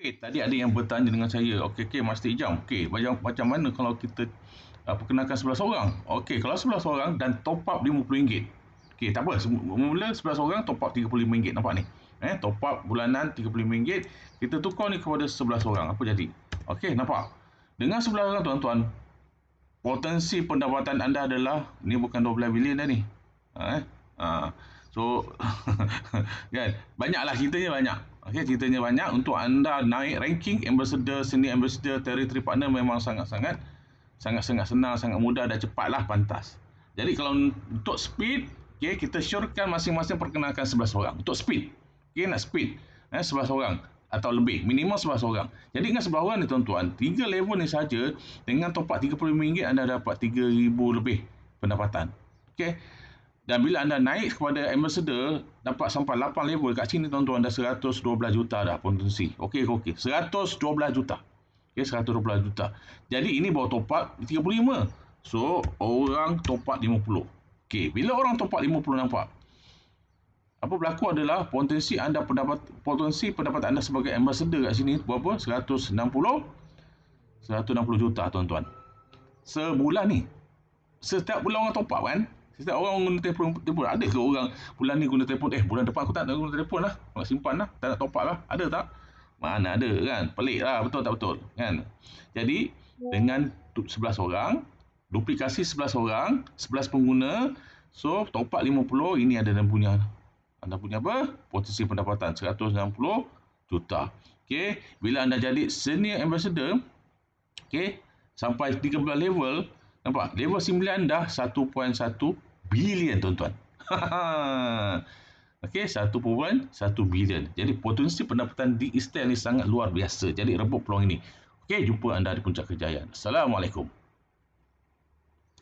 Tadi ada yang bertanya dengan saya, okey, Master Ijam, macam mana kalau kita perkenalkan 11 orang? Okey, kalau 11 orang dan top up RM50. Okey, tak apa, mula 11 orang top up RM35, nampak ni? Top up bulanan RM35, kita tukar ni kepada 11 orang, apa jadi? Okey, nampak? Dengan 11 orang tuan-tuan, potensi pendapatan anda adalah, ni bukan 12 bilion dah ni. So, kan, banyaklah ceritanya banyak. Okey, ceritanya banyak untuk anda naik ranking ambassador, senior ambassador, territory partner memang sangat-sangat senang, sangat mudah dan cepatlah, pantas. Jadi kalau untuk speed, okey, kita syorkan masing-masing perkenalkan 11 orang. Untuk speed, okey, nak speed 11 orang atau lebih, minimum 11 orang. Jadi dengan 11 orang ni tuan-tuan, 3 level ni saja dengan top up RM35 anda dapat 3,000 lebih pendapatan. Okey. Dan bila anda naik kepada ambassador, dapat sampai 8 level kat sini tuan-tuan, dah 112 juta dah potensi. Okey, 112 juta. Okey, 112 juta. Jadi ini baru top up 35. So, orang top up 50. Okey, bila orang top up 50 nampak, apa berlaku adalah potensi pendapatan anda sebagai ambassador kat sini berapa? 160 juta tuan-tuan. Sebulan ni. Setiap bulan orang top up kan? Setiap orang guna telefon. Ada ke orang bulan ni guna telefon, bulan depan aku tak nak guna telefon lah, nak simpan lah, tak nak top up lah? Ada tak? Mana ada kan? Pelik lah, betul tak betul kan? Jadi dengan 11 orang, duplikasi 11 orang, 11 pengguna, so top up 50, ini anda punya apa? Potensi pendapatan 160 juta. Okey, bila anda jadi senior ambassador, okey, sampai 13 level, nampak? Level 9 dah 1.1 bilion tuan-tuan. Okey, 1.1 bilion. Jadi potensi pendapatan di Eastern ni sangat luar biasa. Jadi rebut peluang ini. Okey, jumpa anda di Puncak Kejayaan. Assalamualaikum.